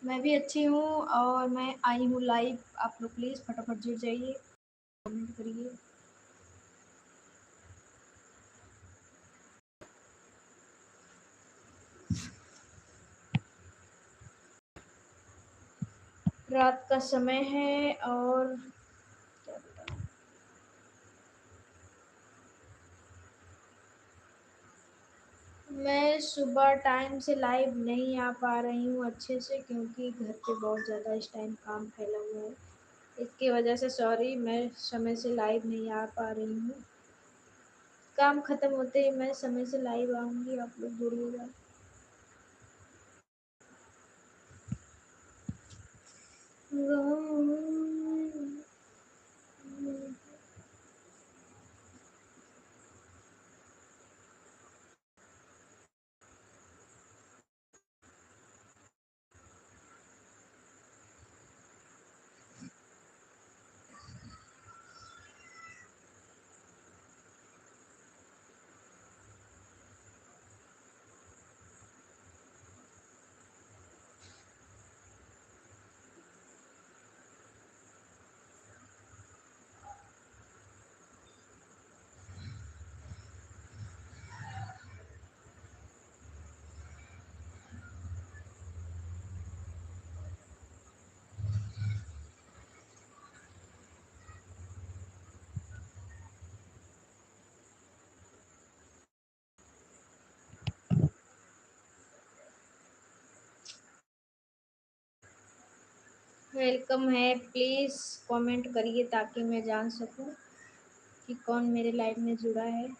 मैं भी अच्छी हूँ और मैं आई हूँ लाइव। आप लोग प्लीज़ फटाफट जुड़ जाइए, कमेंट करिए। रात का समय है और क्या बताऊँ, मैं सुबह टाइम से लाइव नहीं आ पा रही हूँ अच्छे से, क्योंकि घर पे बहुत ज़्यादा इस टाइम काम फैला हुआ है। इसकी वजह से सॉरी, मैं समय से लाइव नहीं आ पा रही हूँ। काम ख़त्म होते ही मैं समय से लाइव आऊँगी, आप लोग जुड़िएगा। वेलकम है, प्लीज़ कमेंट करिए ताकि मैं जान सकूं कि कौन मेरे लाइव में जुड़ा है।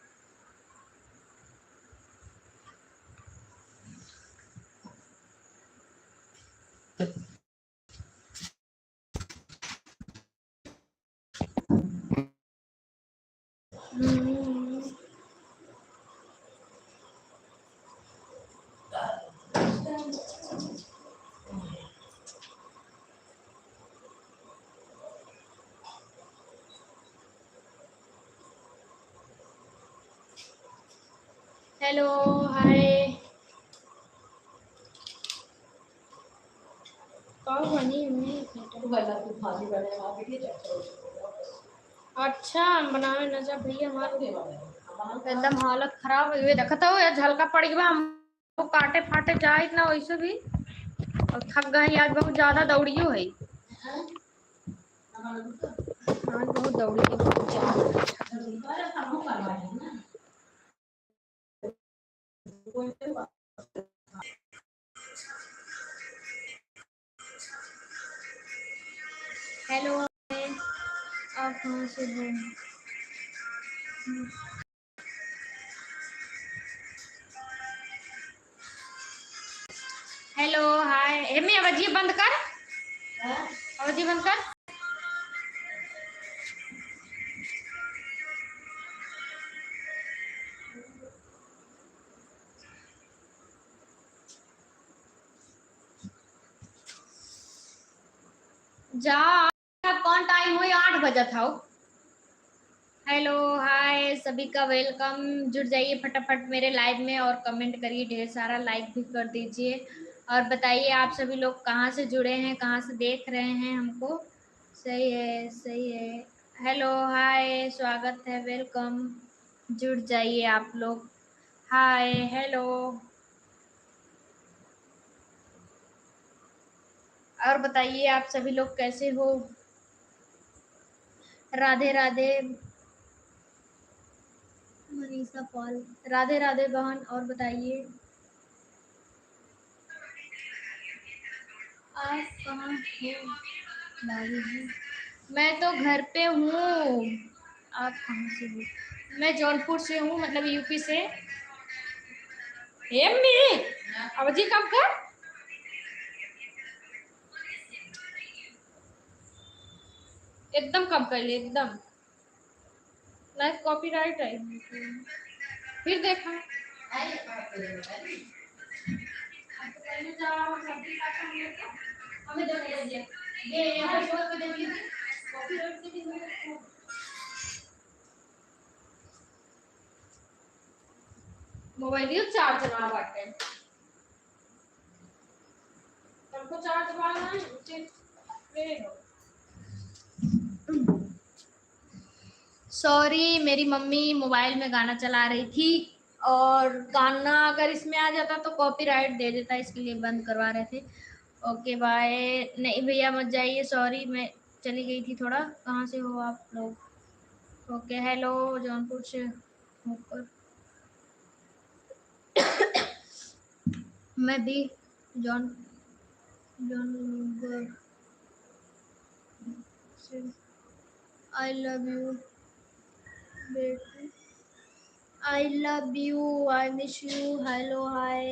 हेलो, हाय। कहाँ बनी हुई अच्छा बनावे न जा भैया, हमारे एकदम हालत खराब हुई देखता हो यार, झलका पड़ गया हम काटे फाटे जाए इतना वैसे भी, और थक गए आज बहुत ज्यादा दौड़ियो है। आज बहुत दौड़ी है, बहुत हेलो, आप कहाँ से हो? हेलो, हाय। एमी आवाज़ बंद कर, आवाज़ बंद कर। जा, कौन टाइम हो, 8 बजा था। हेलो, हाय सभी का वेलकम। जुड़ जाइए फटाफट मेरे लाइव में और कमेंट करिए, ढेर सारा लाइक भी कर दीजिए। और बताइए आप सभी लोग कहाँ से जुड़े हैं, कहाँ से देख रहे हैं हमको। सही है, सही है। हेलो, हाय, स्वागत है, वेलकम। जुड़ जाइए आप लोग। हाय, हेलो। और बताइए आप सभी लोग कैसे हो। राधे राधे मनीषा पॉल, राधे राधे बहन। और बताइए आप कहाँ हो भाभी जी? मैं तो घर पे हूँ। आप कहाँ से हो? मैं जौनपुर से हूँ, मतलब यूपी से। एम्मी अवधि कम कर। एकदम कम कर ले, एकदम लाइफ कॉपीराइट है। फिर देखा हमें ये यहाँ शोर पे देखिए कॉपीराइट के मोबाइल चार्ज ना बाटे। सॉरी, मेरी मम्मी मोबाइल में गाना चला रही थी और गाना अगर इसमें आ जाता तो कॉपीराइट दे देता, इसके लिए बंद करवा रहे थे। Okay bye. नहीं भैया मत जाइए, सॉरी मैं चली गई थी थोड़ा। कहाँ से हो आप लोग? ओके हेलो, जौनपुर से होकर मैं भी जौन जौनपुर से। आई लव यू बेटी, I love you, I miss you. Hello hi,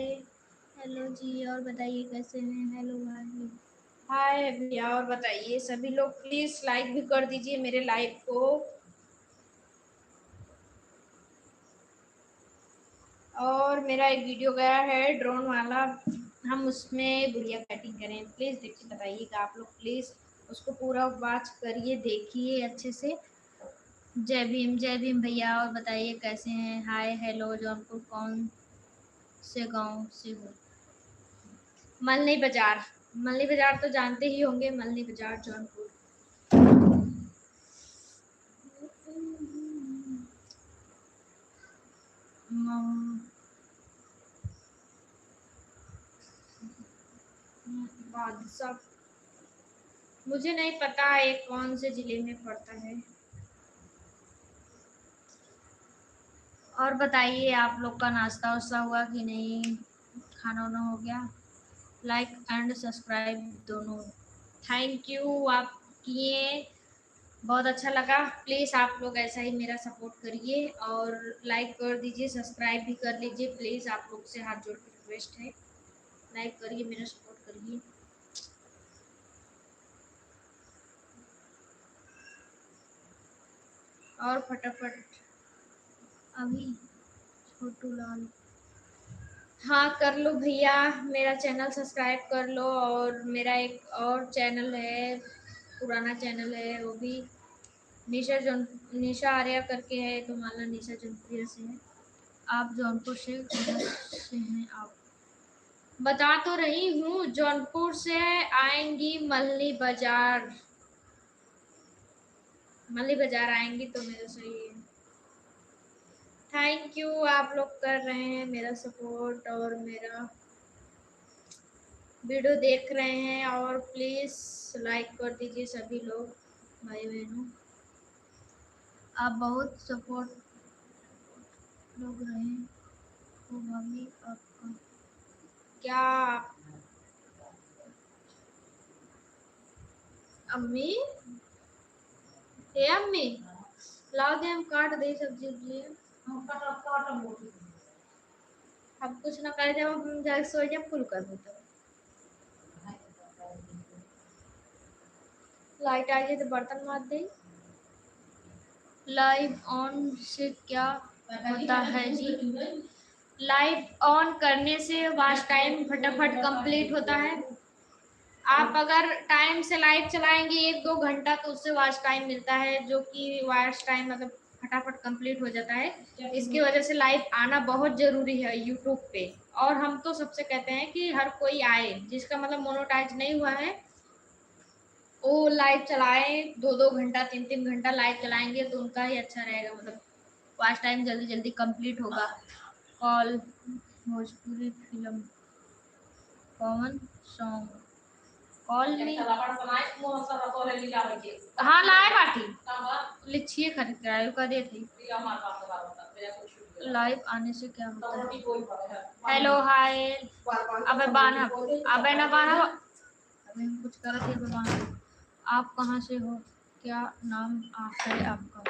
hello जी, और बताइए कैसे हैं? हेलो हाय, हाय भैया, और बताइए सभी लोग प्लीज लाइक भी कर दीजिए मेरे लाइव को। और मेरा एक वीडियो गया है ड्रोन वाला, हम उसमें गुड़िया कटिंग करें, प्लीज देख के बताइएगा आप लोग, प्लीज उसको पूरा वॉच करिए, देखिए अच्छे से। जय भीम भैया, और बताइए कैसे हैं? हाय हेलो, जौनपुर कौन से गांव से हो? मलनी बाजार। मलनी बाजार तो जानते ही होंगे, मलनी बाजार जौनपुर। बादशाह, मुझे नहीं पता है कौन से जिले में पड़ता है। और बताइए आप लोग का नाश्ता वास्ता हुआ कि नहीं? खाना वाना हो गया? लाइक एंड सब्सक्राइब दोनों, थैंक यू आप किए, बहुत अच्छा लगा। प्लीज़ आप लोग ऐसा ही मेरा सपोर्ट करिए और लाइक कर दीजिए, सब्सक्राइब भी कर लीजिए प्लीज़, आप लोग से हाथ जोड़ के रिक्वेस्ट है, लाइक करिए, मेरा सपोर्ट करिए। और फटाफट अभी छोटू लाल, हाँ कर लो भैया, मेरा चैनल सब्सक्राइब कर लो। और मेरा एक और चैनल है, पुराना चैनल है, वो भी निशा आर्या करके है, तो माला निशा जौनपुर से है। आप जौनपुर से कहाँ से हैं आप? बता तो रही हूँ, जौनपुर से आएंगी मल्ली बाजार, मल्ली बाजार आएंगी तो मेरा सही है। थैंक यू, आप लोग कर रहे हैं मेरा सपोर्ट और मेरा वीडियो देख रहे हैं, और प्लीज़ लाइक कर दीजिए सभी लोग भाई बहनों, आप बहुत सपोर्ट लोग रहे हैं। तो मम्मी आपका क्या? अम्मी, हे अम्मी, लाओ दे हम काट दे सब्जी उब्जी, हम कुछ ना करे जब हम जाके सो जाए फुल कर दो तो लाइट आ जाए तो बर्तन मार दे। लाइव ऑन से क्या होता है जी? लाइव ऑन करने से वॉच टाइम फटाफट कंप्लीट होता है। आप अगर टाइम से लाइव चलाएंगे 1-2 घंटा तो उससे वॉच टाइम मिलता है, जो कि वॉच टाइम मतलब फटाफट कंप्लीट हो जाता है। इसकी वजह से लाइव आना बहुत जरूरी है यूट्यूब पे। और हम तो सबसे कहते हैं कि हर कोई आए, जिसका मतलब मोनोटाइज नहीं हुआ है वो लाइव चलाएं, 2-2 घंटा 3-3 घंटा लाइव चलाएंगे तो उनका ही अच्छा रहेगा, मतलब वॉच टाइम जल्दी जल्दी कंप्लीट होगा। कॉल भोजपुरी फिल्म कौन सॉन्ग? कॉल नहीं, हाँ लाए बाटी लिखिए, खरीद के आए का दे थी। लाइव आने से क्या होता है? हेलो हाय, अबे बाना, अबे ना बाना, अबे हम कुछ कर रहे थे बाना। आप कहाँ से हो? क्या नाम है आपका?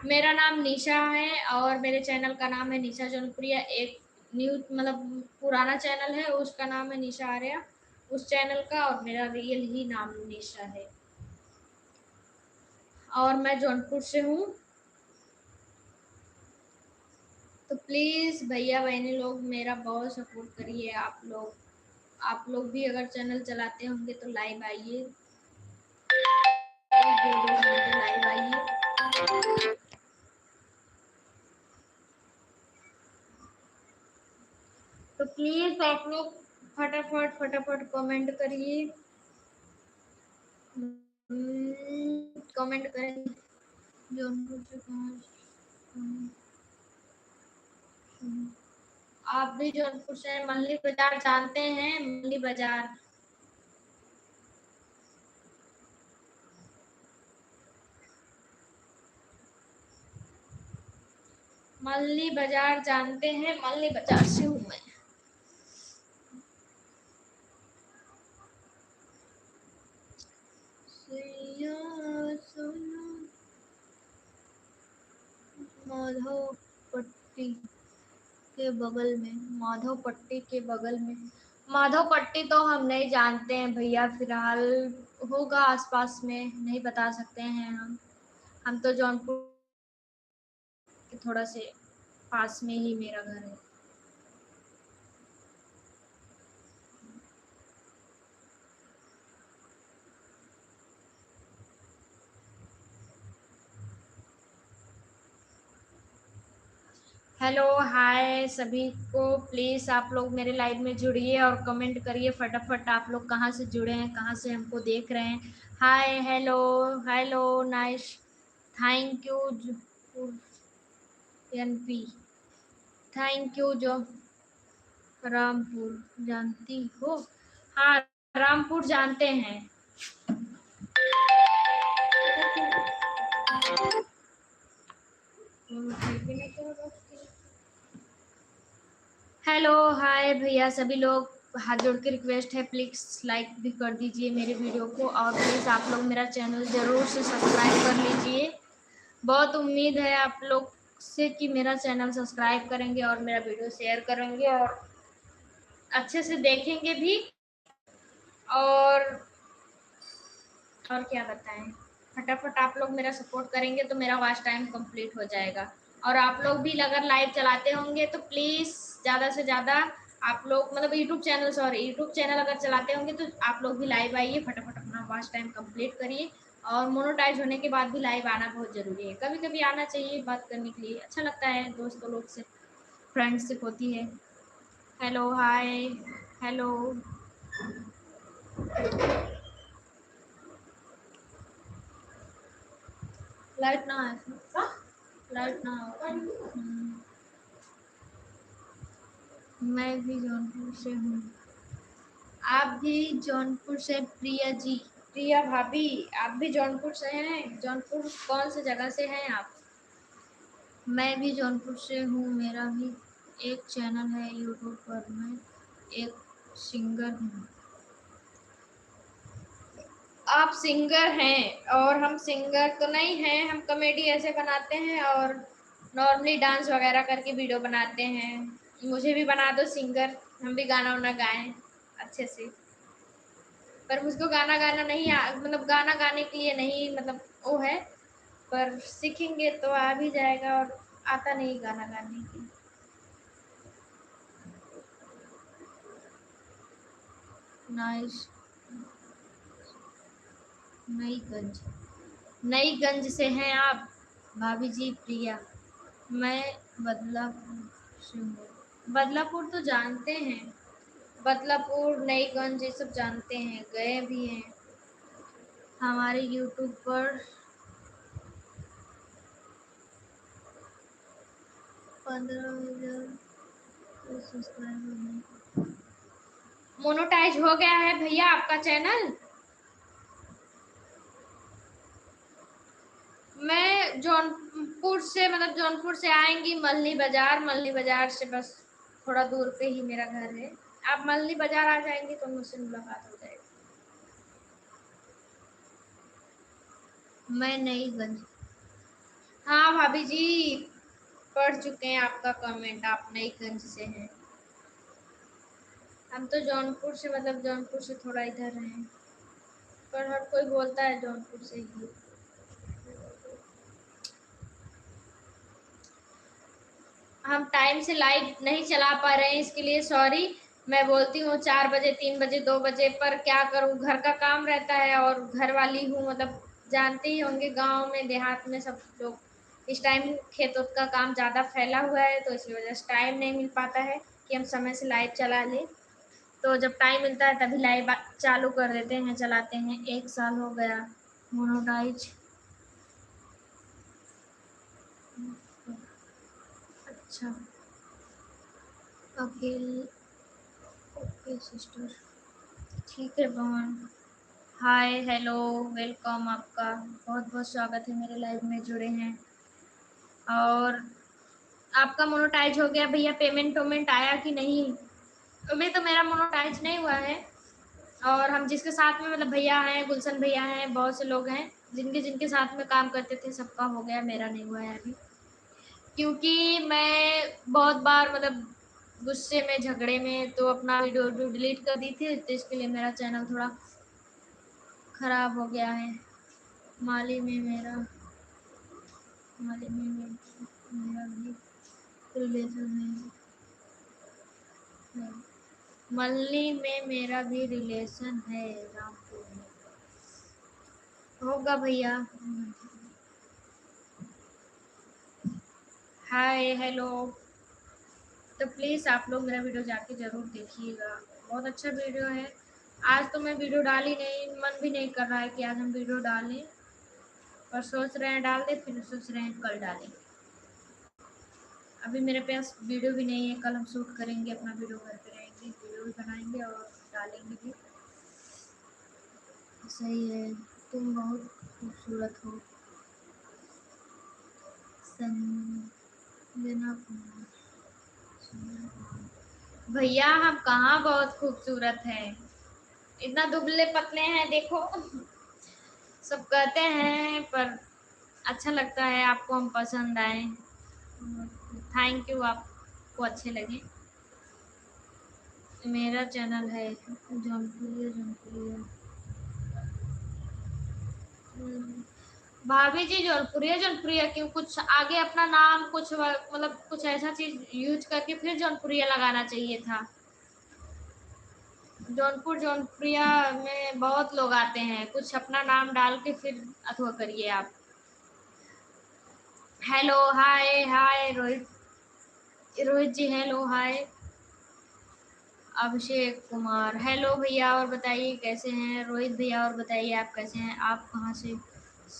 मेरा नाम निशा है और मेरे चैनल का नाम है निशा जौनपुरिया। एक न्यू मतलब पुराना चैनल है उसका नाम है निशा आर्या, उस चैनल का, और मेरा रियल ही नाम निशा है, और मैं जौनपुर से हूँ। तो प्लीज़ भैया बहनी लोग मेरा बहुत सपोर्ट करिए। आप लोग भी अगर चैनल चलाते होंगे तो लाइव आइए, 1-2 घंटे लाइव आइए। तो प्लीज़ आप लोग फटाफट फटाफट कमेंट करिए, कमेंट करें। जौनपुर से कहाँ? आप भी जौनपुर से मंगली बाजार जानते हैं? मंगली बाजार, मंगली बाजार जानते हैं? मंगली बाजार से हूँ मैं। माधव पट्टी के बगल में, माधव पट्टी के बगल में, माधव पट्टी तो हम नहीं जानते हैं भैया, फिलहाल होगा आसपास में, नहीं बता सकते हैं हम तो जौनपुर के थोड़ा से पास में ही मेरा घर है। हेलो हाय सभी को, प्लीज़ आप लोग मेरे लाइव में जुड़िए और कमेंट करिए फटाफट। आप लोग कहाँ से जुड़े हैं, कहाँ से हमको देख रहे हैं? Hi, hello, hello, nice, thank you NP, thank you. जो रामपुर जानती हो? हाँ, रामपुर जानते हैं। हेलो हाय भैया सभी लोग, हाथ जोड़ के रिक्वेस्ट है, प्लीज़ लाइक भी कर दीजिए मेरे वीडियो को, और प्लीज़ आप लोग मेरा चैनल ज़रूर से सब्सक्राइब कर लीजिए। बहुत उम्मीद है आप लोग से कि मेरा चैनल सब्सक्राइब करेंगे और मेरा वीडियो शेयर करेंगे और अच्छे से देखेंगे भी। और क्या बताएं, फटाफट आप लोग मेरा सपोर्ट करेंगे तो मेरा वॉच टाइम कंप्लीट हो जाएगा। और आप लोग भी अगर लाइव चलाते होंगे तो प्लीज़ ज़्यादा से ज़्यादा आप लोग, मतलब YouTube channel, sorry YouTube channel अगर चलाते होंगे तो आप लोग भी लाइव आइए, फटाफट अपना वॉच टाइम कंप्लीट करिए। और मोनेटाइज होने के बाद भी लाइव आना बहुत ज़रूरी है, कभी कभी आना चाहिए, बात करने के लिए अच्छा लगता है, दोस्तों लोग से फ्रेंडशिप होती है। हेलो हाय, हेलो, लाइट ना है, लाइट ना हो। मैं भी जौनपुर से हूँ। आप भी जौनपुर से? प्रिया जी, प्रिया भाभी, आप भी जौनपुर से हैं? जौनपुर कौन सी जगह से हैं आप? मैं भी जौनपुर से हूँ, मेरा भी एक चैनल है यूट्यूब पर, मैं एक सिंगर हूँ। आप सिंगर हैं? और हम सिंगर तो नहीं हैं, हम कॉमेडी ऐसे बनाते हैं और नॉर्मली डांस वगैरह करके वीडियो बनाते हैं। मुझे भी बना दो सिंगर, हम भी गाना वाना गाएं अच्छे से। पर मुझको गाना गाना नहीं मतलब गाना गाने के लिए नहीं, मतलब वो है, पर सीखेंगे तो आ भी जाएगा, और आता नहीं गाना गाने की। नाइस, नईगंज, नईगंज से हैं आप भाभी जी? प्रिया, मैं बदलापुर से हूँ। बदलापुर तो जानते हैं, बदलापुर, नईगंज ये सब जानते हैं, गए भी हैं। हमारे यूट्यूब पर 15,000 सब्सक्राइबर हैं। मोनेटाइज हो गया है भैया आपका चैनल? मैं जौनपुर से, मतलब जौनपुर से आएंगी मल्ली बाजार, मल्ली बाजार से बस थोड़ा दूर पे ही मेरा घर है। आप मल्ली बाजार आ जाएंगे तो मुझसे मुलाकात हो जाएगी। मैं नईगंज, हाँ भाभी जी, पढ़ चुके हैं आपका कमेंट, आप नईगंज से हैं। हम तो जौनपुर से, मतलब जौनपुर से थोड़ा इधर हैं, पर हर कोई बोलता है जौनपुर से ही। हम टाइम से लाइव नहीं चला पा रहे हैं, इसके लिए सॉरी। मैं बोलती हूँ 4 बजे, 3 बजे, 2 बजे, पर क्या करूँ, घर का काम रहता है और घर वाली हूँ, मतलब जानते ही होंगे गांव में देहात में सब लोग इस टाइम खेतों का काम ज़्यादा फैला हुआ है, तो इसी वजह से टाइम नहीं मिल पाता है कि हम समय से लाइव चला लें। तो जब टाइम मिलता है तभी लाइव चालू कर देते हैं, चलाते हैं। 1 साल हो गया मोनोटाइज। अच्छा, अकेले। ओके सिस्टर, ठीक है बहन। हाय हेलो वेलकम, आपका बहुत बहुत स्वागत है, मेरे लाइव में जुड़े हैं। और आपका मोनोटाइज हो गया भैया? पेमेंट वेमेंट आया कि नहीं? अभी तो मेरा मोनोटाइज नहीं हुआ है। और हम जिसके साथ में, मतलब भैया हैं, गुलशन भैया हैं, बहुत से लोग हैं जिनके जिनके साथ में काम करते थे, सबका हो गया, मेरा नहीं हुआ है अभी। क्योंकि मैं बहुत बार मतलब गुस्से में, झगड़े में तो अपना वीडियो डिलीट कर दी थी, तो इसके लिए मेरा चैनल थोड़ा खराब हो गया है। माली में मेरा माली में मेरा भी रिलेशन है। मल्ली में मेरा भी रिलेशन है, रामपुर में। होगा भैया। Hi hello. तो प्लीज़ आप लोग मेरा वीडियो जाके ज़रूर देखिएगा, बहुत अच्छा वीडियो है। आज तो मैं वीडियो डाली नहीं, मन भी नहीं कर रहा है कि आज हम वीडियो डालें, पर सोच रहे हैं डाल दें, फिर सोच रहे हैं कल डालें। अभी मेरे पास वीडियो भी नहीं है, कल हम शूट करेंगे अपना वीडियो, घर पे रहेंगे, वीडियो भी बनाएंगे और डालेंगे भी। सही है, तुम बहुत खूबसूरत हो संजना कुमार। भैया हम कहाँ बहुत खूबसूरत हैं, इतना दुबले पतले हैं देखो। सब कहते हैं, पर अच्छा लगता है आपको हम पसंद आए। थैंक यू, आपको अच्छे लगे। मेरा चैनल है जौनपुरिया जौनपुरिया। भाभी जी जौनपुरिया जौनपुरिया क्यों? कुछ आगे अपना नाम, कुछ मतलब कुछ ऐसा चीज यूज करके फिर जौनपुरिया लगाना चाहिए था। जौनपुर जौनपुरिया में बहुत लोग आते हैं, कुछ अपना नाम डाल के फिर अथवा करिए आप। हेलो हाय हाय रोहित, रोहित जी hello hi. Abhishek Kumar hello भैया, और बताइए कैसे हैं? रोहित भैया और बताइए आप कैसे हैं? आप कहाँ से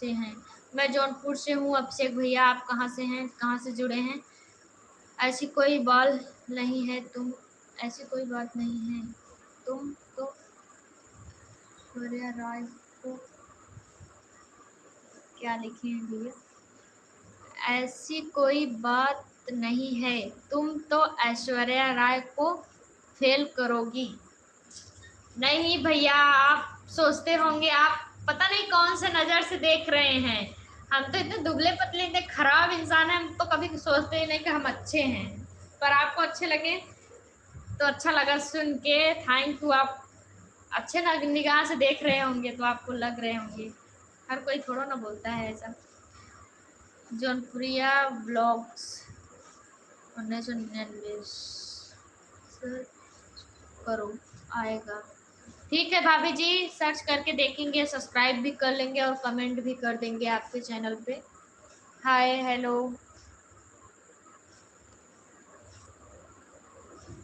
हैं? मैं जौनपुर से हूँ। अभिषेक भैया आप कहाँ से हैं, कहाँ से जुड़े हैं? ऐसी कोई बात नहीं है तुम, ऐसी कोई बात नहीं है, तुम तो ऐश्वर्या राय को क्या लिखे हैं भैया? ऐसी कोई बात नहीं है, तुम तो ऐश्वर्या राय को फेल करोगी। नहीं भैया, आप सोचते होंगे, आप पता नहीं कौन से नजर से देख रहे हैं। हम तो इतने दुबले पतले, इतने खराब इंसान हैं, हम तो कभी सोचते ही नहीं कि हम अच्छे हैं। पर आपको अच्छे लगे तो अच्छा लगा सुन के, थैंक यू। आप अच्छे निगाह से देख रहे होंगे तो आपको लग रहे होंगे, हर कोई थोड़ा ना बोलता है ऐसा। जौनपुरिया ब्लॉग्स 1999 सर्च करो, आएगा। ठीक है भाभी जी, सर्च करके देखेंगे, सब्सक्राइब भी कर लेंगे और कमेंट भी कर देंगे आपके चैनल पे। Hi hello.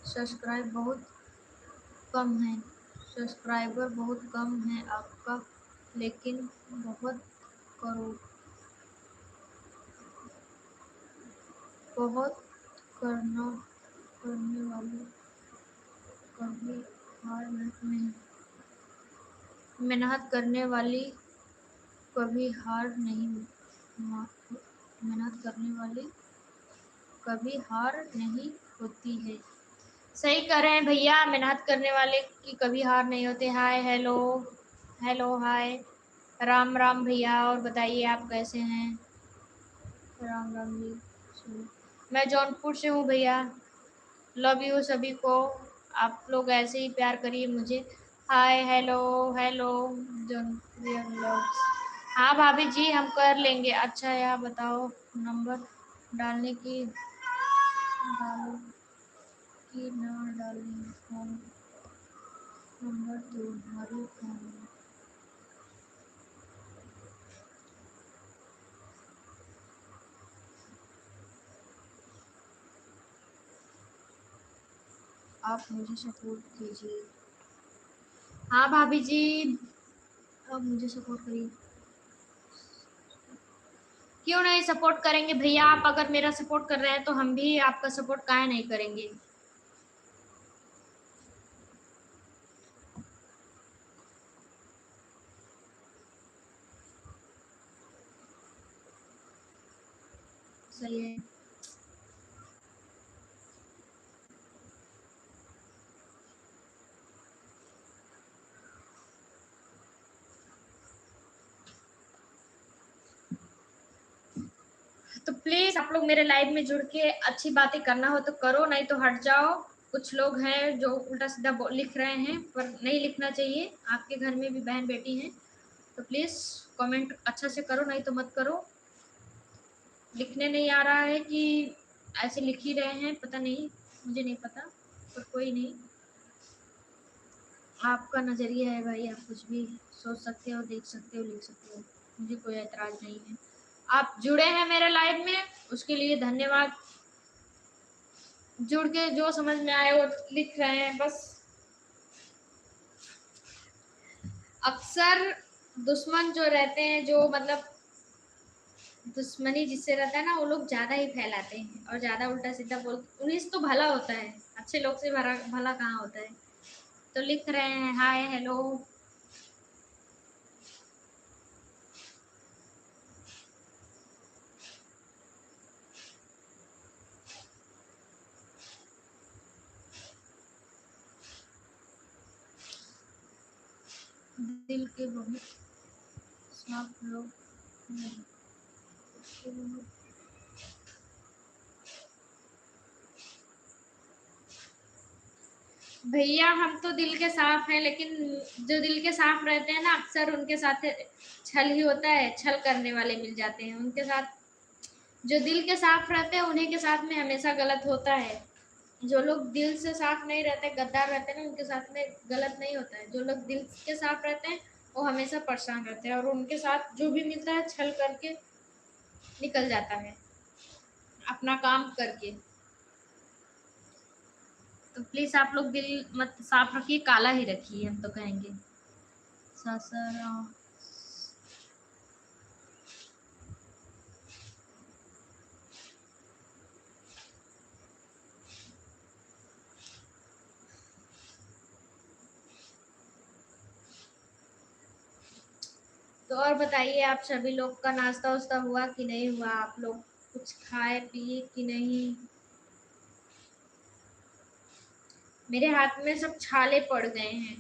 सब्सक्राइब बहुत कम है, सब्सक्राइबर बहुत कम है आपका, लेकिन बहुत करो, बहुत करना करने वाले कभी हार नहीं, मेहनत करने वाली कभी हार नहीं, मेहनत करने वाली कभी हार नहीं होती है। सही कह रहे हैं भैया, मेहनत करने वाले की कभी हार नहीं होती। हाय hello, hello hi, Ram Ram भैया, और बताइए आप कैसे हैं? राम राम जी। मैं जौनपुर से हूँ भैया, लव यू सभी को, आप लोग ऐसे ही प्यार करिए मुझे। हाय हेलो हेलो जौनपुर। हाँ भाभी जी हम कर लेंगे। अच्छा यार बताओ, नंबर डालने की डालो कि ना डालें? फोन नंबर तुम्हारे फोन में आप मुझे सपोर्ट कीजिए। हाँ भाभी जी, अब मुझे सपोर्ट करिए। क्यों नहीं सपोर्ट करेंगे भैया, आप अगर मेरा सपोर्ट कर रहे हैं तो हम भी आपका सपोर्ट काहे नहीं करेंगे। सही है। तो प्लीज आप लोग मेरे लाइव में जुड़ के अच्छी बातें करना हो तो करो, नहीं तो हट जाओ। कुछ लोग हैं जो उल्टा सीधा लिख रहे हैं, पर नहीं लिखना चाहिए। आपके घर में भी बहन बेटी हैं, तो प्लीज कमेंट अच्छा से करो, नहीं तो मत करो। लिखने नहीं आ रहा है कि ऐसे लिख ही रहे हैं, पता नहीं, मुझे नहीं पता, पर कोई नहीं। आपका नजरिया है भाई, आप कुछ भी सोच सकते हो, देख सकते हो, लिख सकते हो, मुझे कोई एतराज नहीं है। आप जुड़े हैं मेरे लाइव में, उसके लिए धन्यवाद। जुड़ के जो समझ में आए वो लिख रहे हैं बस। अक्सर दुश्मन जो रहते हैं, जो मतलब दुश्मनी जिससे रहता है ना, वो लोग ज्यादा ही फैलाते हैं और ज्यादा उल्टा सीधा बोल, उन्हीं से तो भला होता है, अच्छे लोग से भला भला कहाँ होता है। तो लिख रहे हैं हाय हेलो। दिल के बहुत साफ लोग हैं। भैया हम तो दिल के साफ हैं, लेकिन जो दिल के साफ रहते हैं ना, अक्सर उनके साथ छल ही होता है, छल करने वाले मिल जाते हैं उनके साथ। जो दिल के साफ रहते हैं उन्हीं के साथ में हमेशा गलत होता है। जो लोग दिल से साफ नहीं रहते, गद्दार रहते हैं ना, उनके साथ में गलत नहीं होता है। जो लोग दिल के साफ रहते हैं वो हमेशा परेशान रहते हैं, और उनके साथ जो भी मिलता है छल करके निकल जाता है, अपना काम करके। तो प्लीज आप लोग दिल मत साफ रखिए, काला ही रखिए, हम तो कहेंगे। सासाराम। तो और बताइए, आप सभी लोग का नाश्ता वास्ता हुआ कि नहीं हुआ? आप लोग कुछ खाए पिए कि नहीं? मेरे हाथ में सब छाले पड़ गए हैं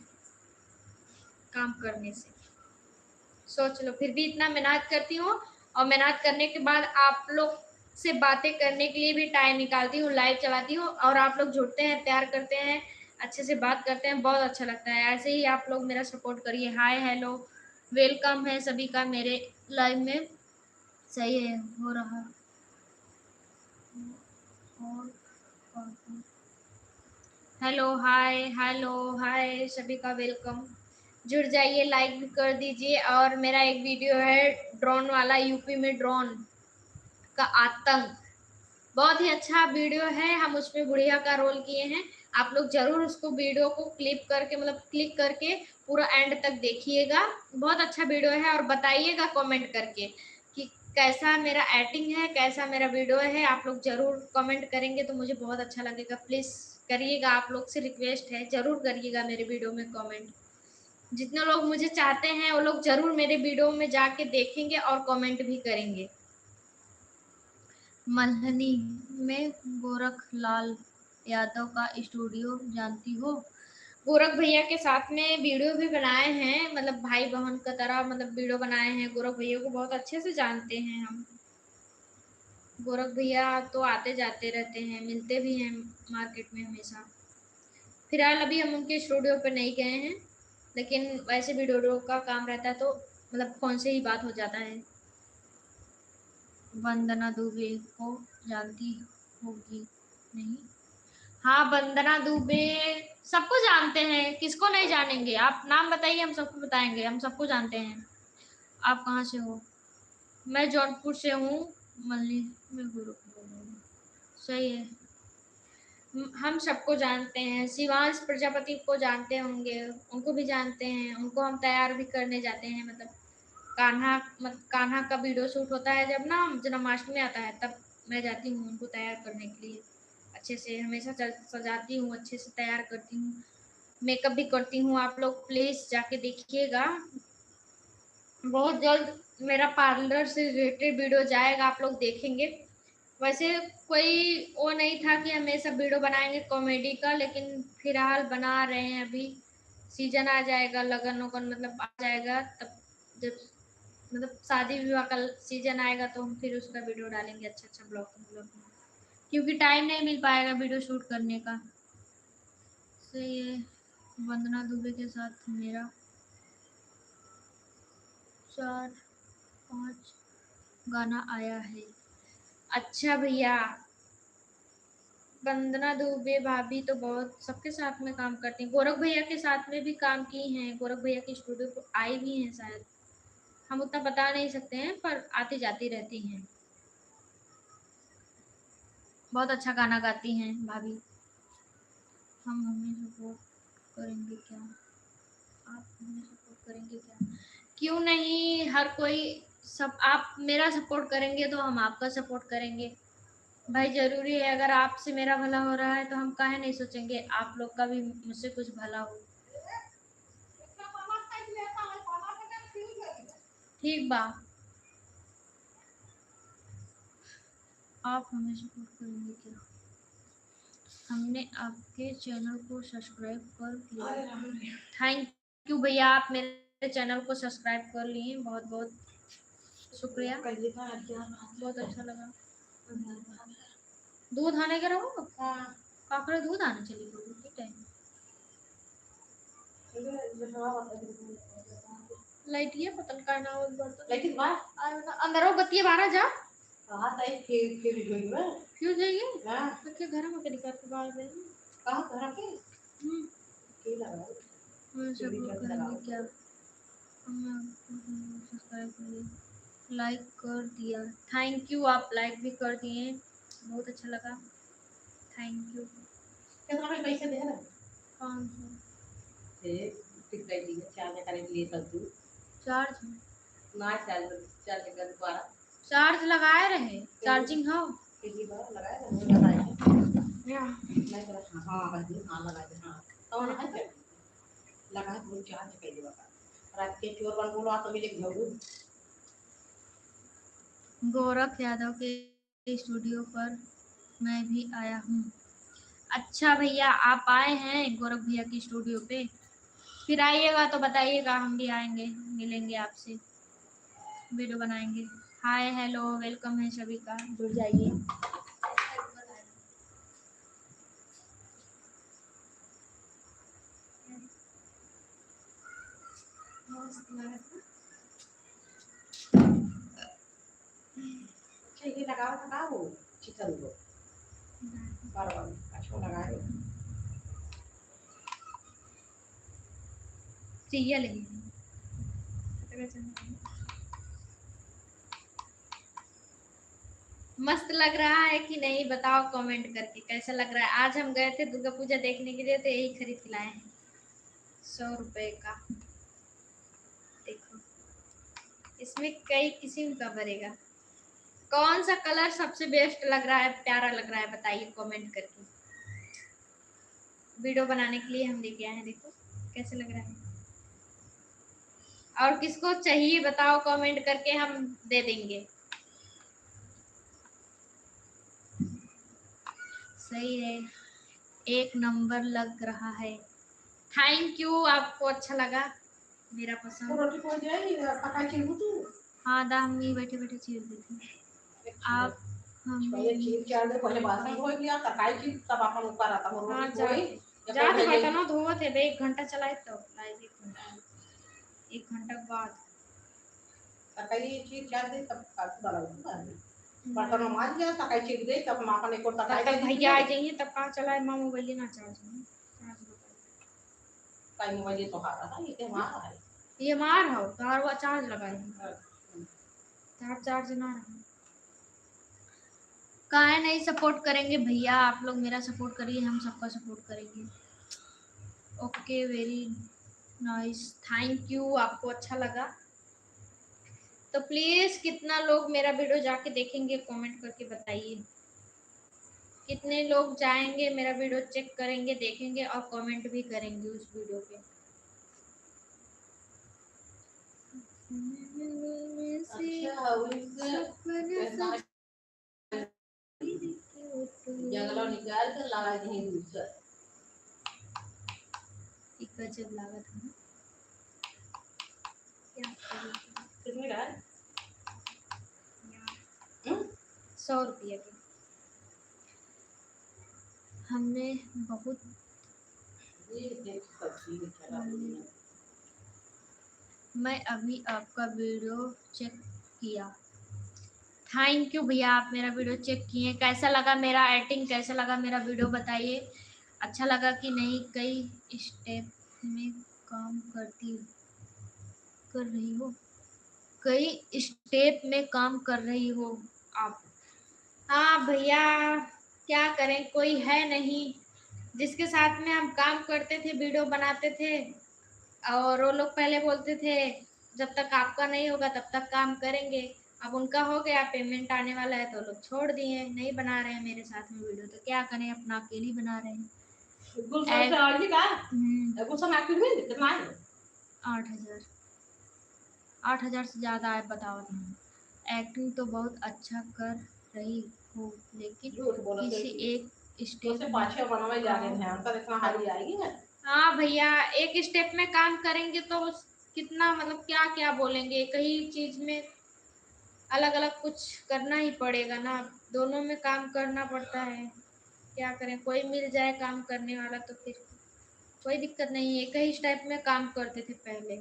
काम करने से। सोच लो, फिर भी इतना मेहनत करती हूँ, और मेहनत करने के बाद आप लोग से बातें करने के लिए भी टाइम निकालती हूँ, लाइव चलाती हूँ, और आप लोग जुड़ते हैं, प्यार करते हैं, अच्छे से बात करते हैं, बहुत अच्छा लगता है। ऐसे ही आप लोग मेरा सपोर्ट करिए। हाय हेलो, वेलकम है सभी का मेरे लाइव में। सही है, हो रहा। और हेलो हाय हेलो हाय, सभी का वेलकम। जुड़ जाइए, लाइक भी कर दीजिए। और मेरा एक वीडियो है ड्रोन वाला, यूपी में ड्रोन का आतंक, बहुत ही अच्छा वीडियो है। हम उसमें बुढ़िया का रोल किए हैं। आप लोग जरूर उसको वीडियो को क्लिप करके, मतलब क्लिक करके पूरा एंड तक देखिएगा। बहुत अच्छा वीडियो है, और बताइएगा कमेंट करके कि कैसा मेरा एक्टिंग है, कैसा मेरा वीडियो है। आप लोग जरूर कमेंट करेंगे तो मुझे बहुत अच्छा लगेगा। प्लीज करिएगा, आप लोग से रिक्वेस्ट है, जरूर करिएगा मेरे वीडियो में कमेंट। जितने लोग मुझे चाहते हैं वो लोग जरूर मेरे वीडियो में जाके देखेंगे और कमेंट भी करेंगे। मल्हनी में गोरखलाल यादव का स्टूडियो जानती हो? गोरख भैया के साथ में वीडियो भी बनाए हैं, मतलब भाई बहन की तरह, मतलब वीडियो बनाए हैं। गोरख भैया को बहुत अच्छे से जानते हैं हम। गोरख भैया तो आते जाते रहते हैं, मिलते भी हैं मार्केट में हमेशा। फिलहाल अभी हम उनके स्टूडियो पर नहीं गए हैं, लेकिन वैसे वीडियो का काम रहता है तो मतलब फोन से ही बात हो जाता है। वंदना दुबे को जानती होगी? नहीं। हाँ, वंदना दुबे सबको जानते हैं, किसको नहीं जानेंगे? आप नाम बताइए, हम सबको बताएंगे, हम सबको जानते हैं। आप कहाँ से हो? मैं जौनपुर से हूँ। मल्ली में गुरु। सही है। हम सबको जानते हैं, शिवांश प्रजापति को जानते होंगे, उनको भी जानते हैं, उनको हम तैयार भी करने जाते हैं। मतलब कान्हा का वीडियो शूट होता है जब ना जन्माष्टमी आता है, तब मैं जाती हूँ उनको तैयार करने के लिए। अच्छे से हमेशा सजाती हूँ, अच्छे से तैयार करती हूँ, मेकअप भी करती हूँ। आप लोग प्लीज जाके देखिएगा, बहुत जल्द मेरा पार्लर से रिलेटेड वीडियो जाएगा, आप लोग देखेंगे। वैसे कोई वो नहीं था कि हम ये सब वीडियो बनाएंगे कॉमेडी का, लेकिन फिलहाल बना रहे हैं। अभी सीजन आ जाएगा, लगन वगन मतलब आ जाएगा, तब जब मतलब शादी विवाह का सीजन आएगा तो हम फिर उसका वीडियो डालेंगे, अच्छा अच्छा ब्लॉग, क्योंकि टाइम नहीं मिल पाएगा वीडियो शूट करने का। तो ये वंदना दुबे के साथ मेरा 4-5 गाना आया है। अच्छा भैया, वंदना दुबे भाभी तो बहुत सबके साथ में काम करती हैं, गोरख भैया के साथ में भी काम की हैं, गोरख भैया के स्टूडियो पर आई भी हैं शायद, हम उतना बता नहीं सकते हैं, पर आती जाती रहती हैं। बहुत अच्छा गाना गाती हैं भाभी। हम हमें सपोर्ट करेंगे क्या, आप हमें सपोर्ट करेंगे क्या? क्यों नहीं, हर कोई सब आप मेरा सपोर्ट करेंगे तो हम आपका सपोर्ट करेंगे भाई, जरूरी है। अगर आपसे मेरा भला हो रहा है तो हम काहे नहीं सोचेंगे आप लोग का भी मुझसे कुछ भला हो। ठीक बा, आप हमें सपोर्ट करेंगे क्या? हमने आपके चैनल को सब्सक्राइब कर लिया। थैंक यू भैया, आप मेरे चैनल को सब्सक्राइब कर लिए, बहुत बहुत शुक्रिया, बहुत अच्छा लगा। दूध आने के रहो, काकड़े दूध आने चली गई टाइम लाइट ये पतन का ना बर्तन लाइट बाहर आ अंदर हो गतिए बाहर जा कहां तई फिर जोई में क्यों जाइए हां तो के घर में के निकाल के बाहर दे कहां घर के के लगा हम सब लोग करेंगे क्या? हम सब्सक्राइब करिए, लाइक कर दिया, थैंक यू, आप लाइक भी कर दिए, बहुत अच्छा लगा, थैंक यू। कितना में पैसे दे रहा 500 से कितना दी चार्ज करने के लिए सब तू चार्ज ना चार्ज चार्ज कर दोबारा चार्ज लगाए रहे, चार्जिंग हो कितनी बार लगाए रहे लगाए या नहीं कर हां भाई हां लगा दे हां तो ना है लगा दो चार्ज कर दे बता रात के चोर बन बोलो तो मिले घर गोरख यादव के स्टूडियो पर मैं भी आया हूँ। अच्छा भैया, आप आए हैं गोरख भैया की स्टूडियो पे, फिर आइएगा तो बताइएगा, हम भी आएंगे, मिलेंगे आपसे, वीडियो बनाएंगे। हाय हेलो वेलकम है सभी का, जुड़ जाइए। ये लगाओ चिकन को बार-बार अच्छा लगाए चाहिए लेकिन मस्त लग रहा है कि नहीं बताओ कमेंट करके कैसा लग रहा है। आज हम गए थे दुर्गा पूजा देखने के लिए, तो यही खरीद के लाए हैं 100 रुपए का। देखो इसमें कई किस्म का भरेगा, कौन सा कलर सबसे बेस्ट लग रहा है, प्यारा लग रहा है, बताइए कमेंट करके। वीडियो बनाने के लिए हम लेके आए हैं, देखो कैसे लग रहा है। और किसको चाहिए बताओ कमेंट करके, हम दे देंगे। सही है, एक नंबर लग रहा है, थैंक यू, आपको अच्छा लगा मेरा पसंद। रोटी पड़ जाएगी पका के तू हाँ दा हम ही बैठे बैठे चीर देते आप हम पहले चीर चार दे पहले बासन हो गया तकाई की तब अपन ऊपर आता हम रोटी कोई जा तो बर्तन धोवत है 1 घंटा चलाए तो लाइव 1 घंटा बाद तकाई चीर चार दे तब काट डाला बर्तन मार गया तकाई चीर दे तब हम अपन एक और तकाई तब भैया आ जाइए तब कहां चलाए मां मोबाइल ना चार्ज में काई मोबाइल तो हारा है ये हमारा है ये मार हो तार वो चार्ज लगाए तार चार्ज ना रहा काहे नहीं सपोर्ट करेंगे भैया, आप लोग मेरा सपोर्ट करिए, हम सबका सपोर्ट करेंगे। Okay, very nice, thank you. आपको अच्छा लगा तो प्लीज कितना लोग मेरा वीडियो जाके देखेंगे, कमेंट करके बताइए। कितने लोग जाएंगे मेरा वीडियो चेक करेंगे, देखेंगे और कमेंट भी करेंगे उस वीडियो पे। गजब लागत है ना, कितने का है? 100 रुपये के। हमने बहुत मैं अभी आपका वीडियो चेक किया। थैंक यू भैया, आप मेरा वीडियो चेक किए। कैसा लगा मेरा एक्टिंग, कैसा लगा मेरा वीडियो बताइए, अच्छा लगा कि नहीं। कई स्टेप में काम कर रही हो, कई स्टेप में काम कर रही हो आप। हाँ भैया, क्या करें, कोई है नहीं जिसके साथ में हम काम करते थे, वीडियो बनाते थे, और वो लोग पहले बोलते थे जब तक आपका नहीं होगा तब तक काम करेंगे। अब उनका हो गया, पेमेंट आने वाला है तो लोग छोड़ दिए, नहीं बना रहे हैं मेरे साथ में वीडियो। तो क्या करें, अपना अकेली बना रहे हैं। 8,000 से ज़्यादा है, बताओ। एक्टिंग तो बहुत अच्छा कर रही हो, लेकिन किसी एक स्टेप में। हाँ भैया, एक स्टेप में काम करेंगे तो कितना, मतलब क्या क्या बोलेंगे, कई चीज में अलग अलग कुछ करना ही पड़ेगा ना, दोनों में काम करना पड़ता है। क्या करें, कोई मिल जाए काम करने वाला तो फिर कोई दिक्कत नहीं है। कई स्टेप में काम करते थे पहले।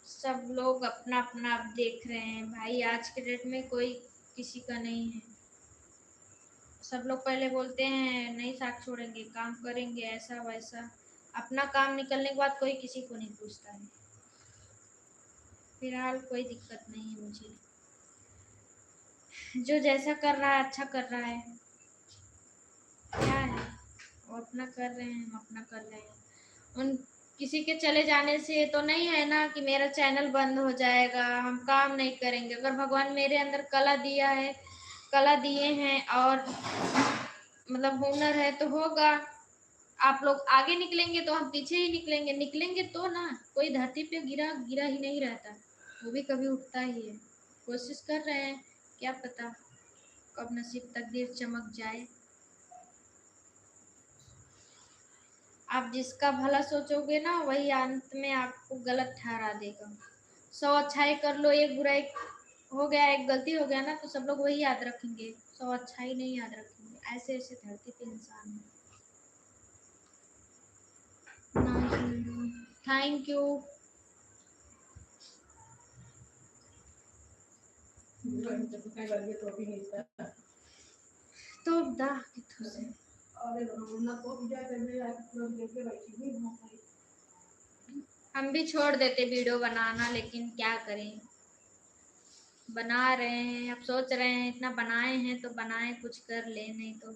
सब लोग अपना अपना आप देख रहे हैं भाई, आज के डेट में कोई किसी का नहीं है। सब लोग पहले बोलते हैं नहीं साथ छोड़ेंगे, काम करेंगे, ऐसा वैसा। अपना काम निकलने के बाद कोई किसी को नहीं पूछता है। फिलहाल कोई दिक्कत नहीं है मुझे, जो जैसा कर रहा है अच्छा कर रहा है। क्या है, वो अपना कर रहे हैं, हम अपना कर रहे हैं। उन किसी के चले जाने से तो नहीं है ना कि मेरा चैनल बंद हो जाएगा, हम काम नहीं करेंगे। अगर भगवान मेरे अंदर कला दिया है, कला दिए हैं और मतलब हुनर है तो होगा। आप लोग आगे निकलेंगे तो हम पीछे ही निकलेंगे, निकलेंगे तो ना। कोई धरती पे गिरा गिरा ही नहीं रहता, वो भी कभी उठता ही है। कोशिश कर रहे हैं, क्या पता कब नसीब तकदीर चमक जाए। आप जिसका भला सोचोगे ना, वही अंत में आपको गलत ठहरा देगा। 100 अच्छाई कर लो, एक बुराई हो गया, एक गलती हो गया ना, तो सब लोग वही याद रखेंगे, 100 अच्छाई नहीं याद रखेंगे। ऐसे ऐसे धरती पे इंसान है। Thank you. तो दा किथों से हम भी छोड़ देते वीडियो बनाना, लेकिन क्या करें, बना रहे हैं। अब सोच रहे हैं इतना बनाए हैं तो बनाए, कुछ कर ले, नहीं तो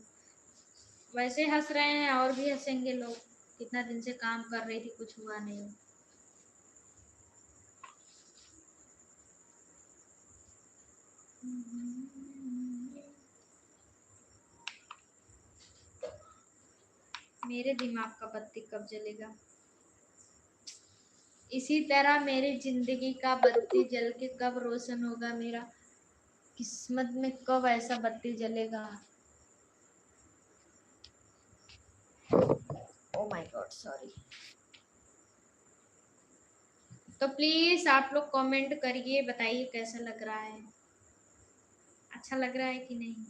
वैसे हंस रहे हैं और भी हंसेंगे लोग। कितना दिन से काम कर रही थी, कुछ हुआ नहीं। मेरे दिमाग का बत्ती कब जलेगा, इसी तरह मेरी जिंदगी का बत्ती जल के कब रोशन होगा, मेरा किस्मत में कब ऐसा बत्ती जलेगा। Oh my God, sorry. तो प्लीज आप लोग कमेंट करिए, बताइए कैसा लग रहा है, अच्छा लग रहा है कि नहीं।